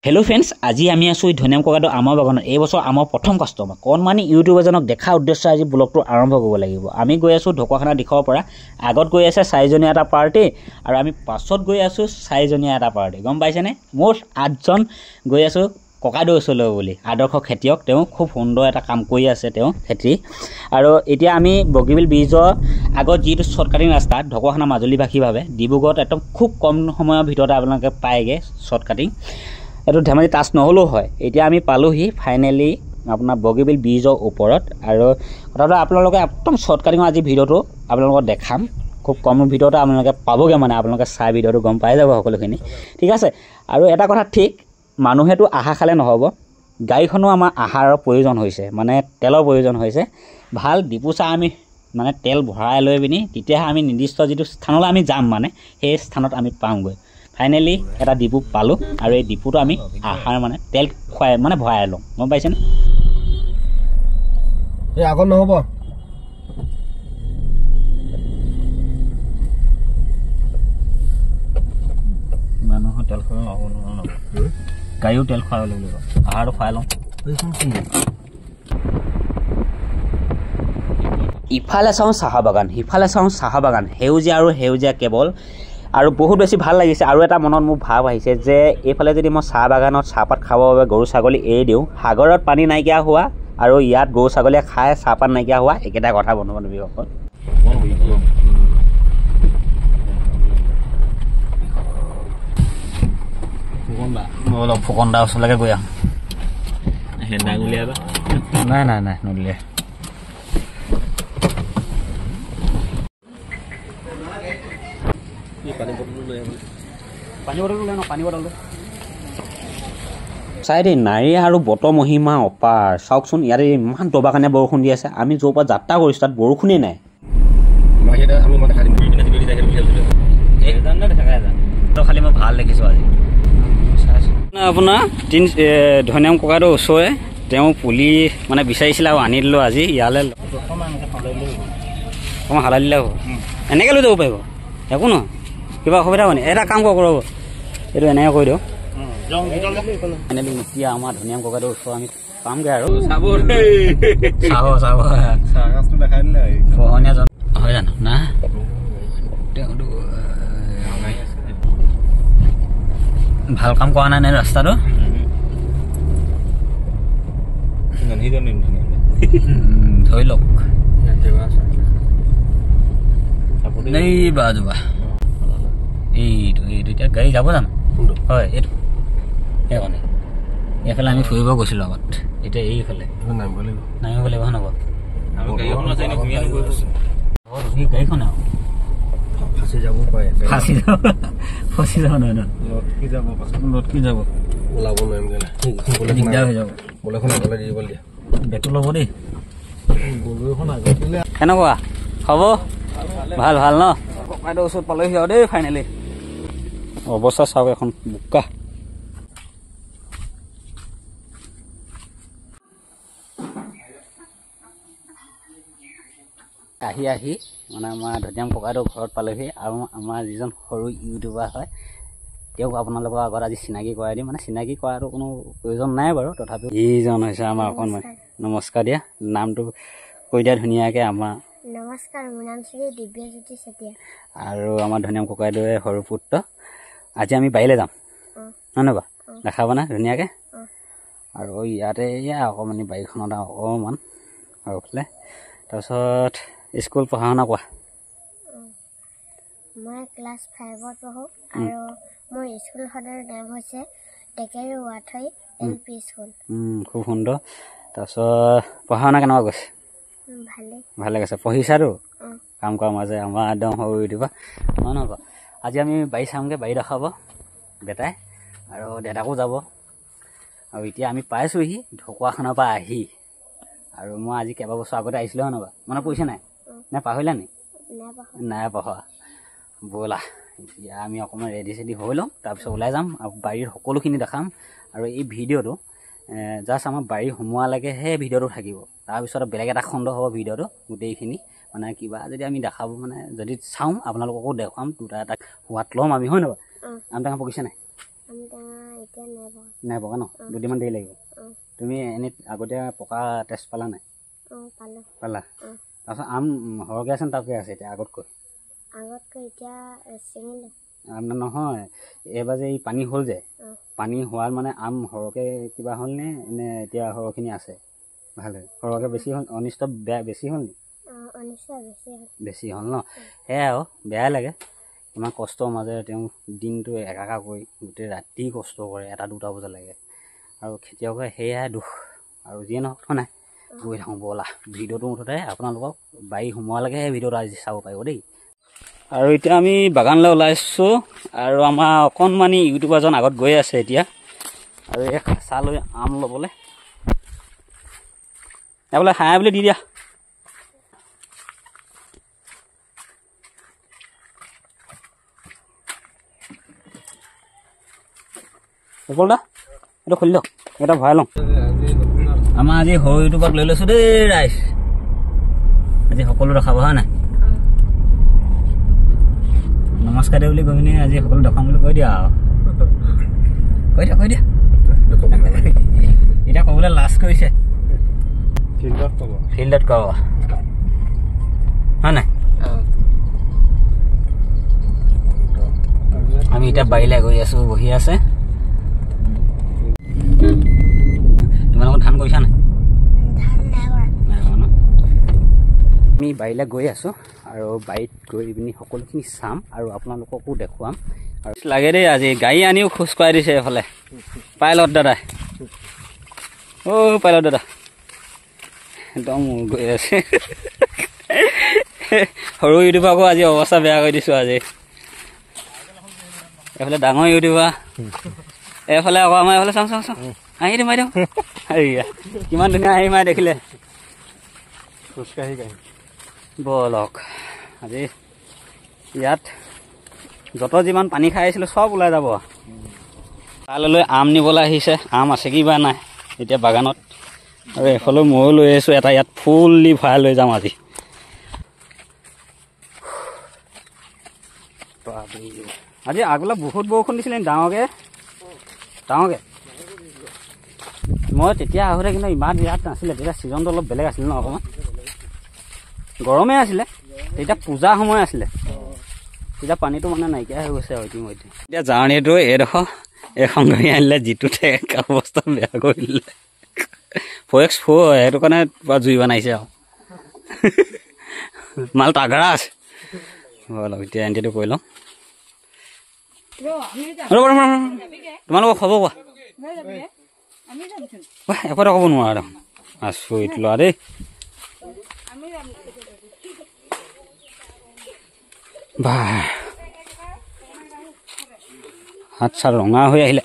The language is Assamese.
हेलो फ्रेंड्स, आज आमी आसो धनियाम ककादो आমৰ বাগানত এই বছৰ আমাৰ প্ৰথম কাস্টমাৰ কনমানি ইউটিউবাৰজনক দেখা উদ্দেশ্য আজি ব্লগটো আৰম্ভ কৰিব লাগিব। আমি গৈ আছো ঢকুৱাখানা দিখৰ পৰা আগত গৈ আছে 4জনীয়া এটা পাৰ্টি আৰু আমি পাছত গৈ আছো 4জনীয়া এটা পাৰ্টি। গম পাইছেনে? মোৰ 8জন গৈ আছো ককাদো ওচৰলৈ বুলি আদৰ্শ খেতিয়ক। তেওঁ খুব সুন্দৰ এটা কাম কৰি আছে তেওঁ খেতি। আৰু এতিয়া আমি বগীবিল ব্ৰিজৰ আগত যিটো শৰ্টকাটিং ৰাস্তা ঢকুৱাখানা মাজুলীবাসী ভাবে ডিব্ৰুগড়ত একদম খুব কম সময়ৰ ভিতৰতে আপোনালোকে পায়গে শৰ্টকাটিং। এটো ধেমালি টাচ নহলেও হয়। এতিয়া আমি পালোহি ফাইনেলি আপোনাৰ বগীবিল ব্ৰিজৰ ওপৰত। আৰু কথাটো আপোনালোকে একদম শৰ্টকাটিং আজি ভিডিওটো আপোনালোকক দেখাম। খুব কম ভিডিওতে আপোনালোকে পাবগে, মানে আপোনালোকে চাই ভিডিওটো গম পাই যাব সকলোখিনি। ঠিক আছে। আৰু এটা কথা ঠিক, মানুহেতো আহা খালে নহব, গাড়ীখনো আমাৰ আহাৰৰ প্ৰয়োজন হৈছে, মানে তেলৰ প্ৰয়োজন হৈছে। ভাল ডিপুচা আমি মানে তেল ভৰাই লৈ পিনি তেতিয়াহে আমি নিৰ্দিষ্ট যিটো স্থানলৈ আমি যাম, মানে সেই স্থানত আমি পামগৈ। ফাইনেলি এটা ডিপু পালোঁ আৰু এই ডিপুটো আমি আহাৰ মানে তেল খুৱাই মানে ভৰাই লওঁ। গম পাইছেনে? এই আগত নহ'ব মানুহৰ তেল খুৱাই নহ'ব, গাড়ীও তেল খুৱাই ল'ব লাগিব, আহাৰটো খুৱাই লওঁ। ইফালে চাওঁ চাহ বাগান, সিফালে চাওঁ চাহ বাগান, সেউজীয়া আৰু সেউজীয়া কেৱল। আৰু বহুত বেছি ভাল লাগিছে। আৰু এটা মনত মোৰ ভাৱ আহিছে যে এইফালে যদি মই চাহ বাগানত চাহপাত খাবৰ বাবে গৰু ছাগলী এৰি দিওঁ, সাগৰত পানী নাইকিয়া হোৱা আৰু ইয়াত গৰু ছাগলীয়ে খাই চাহপাত নাইকিয়া হোৱা একেটা কথা বন্ধু বান্ধৱীসকল। মই অলপ ফুকনদা ওচৰলৈকে গৈ আহোঁ। নাই নাই নাই নদীলে। চাই দেই, নাৰী আৰু বতৰ মহিমা অপাৰ। চাওকচোন ইয়াতে ইমান দবাখানে বৰষুণ দি আছে। আমি য'ৰ পৰা যাত্ৰা কৰিছোঁ তাত বৰষুণেই নাই। খালি মই ভাল দেখিছোঁ আজি। আপোনাৰ ধনিয়াম ককাইদেউৰ ওচৰৰে তেওঁ পুলি মানে বিচাৰিছিলে আৰু আনি দিলোঁ আজি ইয়ালৈ। অকণমান হালাই দিলে হ'ব, এনেকৈ লৈ যাব পাৰিব, একো নহয়। কিবা অসুবিধা হ'ব নি? এটা কাম কৰক, ৰ'ব এইটো এনেকৈ কৰি দিওঁ। এনেকৈ এতিয়া আমাৰ ধনিয়াম ককাইদেউৰ ওচৰ আমি পামগৈ আৰু পোহনীয়াজন হয় জানো না? ভাল কাম কৰা নাই নে ৰাস্তাটো? ধৰি লওক এই বাজোবা এইটো এতিয়া গাড়ী যাব জানো? হয় এইটো সেইকাৰণে এইফালে আমি ফুৰিব গৈছিলোঁ আগত, এতিয়া এইফালে নামিব লাগিব নহ'ব গাড়ীখন আৰু ফাঁচি যাব পাৰে, ফচি যাব নহয়, লটকি যাব, ওলাব নোৱাৰিম, দিগদাৰ হৈ যাব। বলেখন আগলৈ দি দিব দিয়া, বেগটো ল'ব দেই। কেনেকুৱা হ'ব? ভাল ভাল ন? ককাইদেউৰ ওচৰত পালেহি আৰু দেই ফাইনেলি। অৱস্থা চাওক, এখন বোকা। আহি মানে আমাৰ ধনিয়াম ককাইদেউৰ ঘৰত পালেহি। আৰু আমাৰ যিজন সৰু ইউটিউবাৰ হয় তেওঁক আপোনালোকৰ আগত আজি চিনাকি কৰাই দিম। মানে চিনাকি কৰাটো কোনো প্ৰয়োজন নাই বাৰু, তথাপিও যিজন হৈছে আমাৰ অকণমান। নমস্কাৰ দিয়া, নামটো কৈ দিয়া ধুনীয়াকৈ। আমাৰ নমস্কাৰ, মোৰ নাম শ্ৰী দিব্যজ্যোতি চেতিয়া আৰু আমাৰ ধনিয়াম ককাইদেউৰ সৰু পুত্ৰ। আজি আমি বাৰীলৈ যাম, হয় নহয় বাৰু? দেখাব না ধুনীয়াকৈ। আৰু ইয়াতে এয়া অকণমানি বাৰীখনত অকণমান আৰু ফালে। তাৰপিছত স্কুল পঢ়া শুনা কোৱা? মই ক্লাছ 5ত পঢ়োঁ আৰু মোৰ স্কুলখনৰ নাম হৈছে টেকেৰি ৱাথৈ LP স্কুল। খুব সুন্দৰ। তাৰপিছত পঢ়া শুনা কেনেকুৱা গৈছে? ভালে গৈছে। পঢ়িছাতো? কাম কৰাৰ মাজে আমাৰ একদম সৰু দিবা, হয় নহয় বাৰু? আজি আমি বাৰী চামগৈ, বাৰী দেখাব দেউতাই আৰু দেউতাকো যাব। আৰু এতিয়া আমি পাইছোঁহি ঢকুৱাখানাৰ পৰা আহি। আৰু মই আজি কেইবাবছৰ আগতে আহিছিলোঁ, হয় নহয় বাৰু? মনত পৰিছে নাই? নে পাহৰিলা নি? নাই পাহৰা। ব'লা এতিয়া আমি অকণমান ৰেডি চেডি হৈ লওঁ, তাৰপিছত ওলাই যাম আৰু বাৰীৰ সকলোখিনি দেখাম। আৰু এই ভিডিঅ'টো জাষ্ট আমাৰ বাৰী সোমোৱালৈকে সেই ভিডিঅ'টো থাকিব। তাৰপিছত বেলেগ এটা খণ্ড হ'ব ভিডিঅ'টো গোটেইখিনি। মানে কিবা যদি আমি দেখাব, মানে যদি চাওঁ আপোনালোককো দেখুৱাম, দুটা এটা সোৱাদ ল'ম আমি, হয় নহয়? আম টেঙা পকিছে নাই? এতিয়া নাই বগা। নাই বগা ন? দুদিনমান দেৰি লাগিব। তুমি এনেই আগতীয়া পকা টেষ্ট পালা নাই? পালোঁ। পালা? তাৰপিছত আম সৰহকৈ আছে নে তাকে আছে এতিয়া আগতকৈ? আগতকৈ এতিয়া ছিঙিলে। নহয়, এইবাৰ যে এই পানী হ'ল যে, পানী হোৱাৰ মানে আম সৰহকৈ কিবা হ'লনে নে এতিয়া সৰহখিনি আছে? ভালে সৰহকৈ বেছি হ'ল, অনিষ্ট বেছি হ'ল নি? বেছি হ'ল ন? সেয়াই আৰু বেয়াই লাগে। ইমান কষ্টৰ মাজেৰে তেওঁ দিনটো একাকাৰ কৰি গোটেই ৰাতি কষ্ট কৰে 1-2 বজালৈকে, আৰু খেতিয়কে সেয়াই দুখ। আৰু যিয়ে নহওক নাই গৈ থাকোঁ ব'লা, ভিডিঅ'টো মুঠতে আপোনালোকক বাৰী সোমোৱালৈকে সেই ভিডিঅ'টো আজি চাব পাৰিব দেই। আৰু এতিয়া আমি বাগানলৈ ওলাইছোঁ, আৰু আমাৰ অকণমানি ইউটিউবাৰজন আগত গৈ আছে এতিয়া, আৰু এই খাচা লৈ আম ল'বলৈ। বোলে হাঁহ বুলি দি দিয়া। বল দা, এইটো খুলি লওক, এটা ভৰাই লওঁ। আমাৰ আজি সৰু ইউটিউবাৰক লৈ লৈছোঁ দেই ৰাইজ, আজি সকলো দেখাব হয় নাই? নমস্কাৰ দে বুলি কৈ পিনি আজি সকলো দেখাম বুলি কৈ দিয়া আৰু কৈ দিয়া এতিয়া ক'বলৈ লাজ কৰিছে। ফিল্ডত ক'ব হয় নাই? আমি এতিয়া বাৰীলৈ গৈ আছোঁ, বহি আছে। তোমালোকৰ ধান কৰিছা নাই? আমি বাৰীলৈ গৈ আছোঁ, আৰু বাৰীত গৈ পিনি সকলোখিনি চাম আৰু আপোনালোককো দেখুৱাম। আৰু লাগে দেই, আজি গাড়ী আনিও খোজ কৰাই দিছে এইফালে পাইলট দাদাই। পাইলট দাদা একদম গৈ আছে। সৰু ইউটিউবাৰকো আজি অৱস্থা বেয়া কৰি দিছোঁ আজি। এইফালে ডাঙৰ ইউটিউবাৰ, এইফালে আকৌ আমাৰ এইফালে চাওঁ আহি দিম আহি দিম। কিমান ধুনীয়া আহি মাই দেখিলে। খোজকাঢ়ি বলক, আজি ইয়াত যত যিমান পানী খাই আহিছিলোঁ চব ওলাই যাব। তালৈ আম নিবলৈ আহিছে, আম আছে কিবা নাই এতিয়া বাগানত। আৰু এফালেও ময়ো লৈ আহিছোঁ এটা, ইয়াত ফুল্লি ভৰাই লৈ যাম আজি। আজি আগবেলা বহুত বৰষুণ দিছিলে ডাঙৰকৈ। মই তেতিয়া আহোঁতে কিন্তু ইমান ইয়াত নাছিলে, তেতিয়া ছিজনটো অলপ বেলেগ আছিলে ন, অকণমান গৰমেই আছিলে। তেতিয়া পূজাৰ সময় আছিলে, তেতিয়া পানীটো মানে নাইকিয়া হৈ গৈছে আৰু ইতিমধ্যে। এতিয়া জাৰ্ণিটো এইডোখৰ এখন গাড়ী আনিলে, যিটো অৱস্থা বেয়া কৰি দিলে। 4x4 সেইটো কাৰণে জুই বনাইছে আৰু মাল তাগৰা আছে। অলপ এতিয়া এণ্ট্ৰিটো কৰি লওঁ। তোমালোকক খবৰ কোৱা। এফালে ক'ব নোৱাৰা দেখোন, আচৰিত লোৱা দেই। হাত চাত ৰঙা হৈ আহিলে।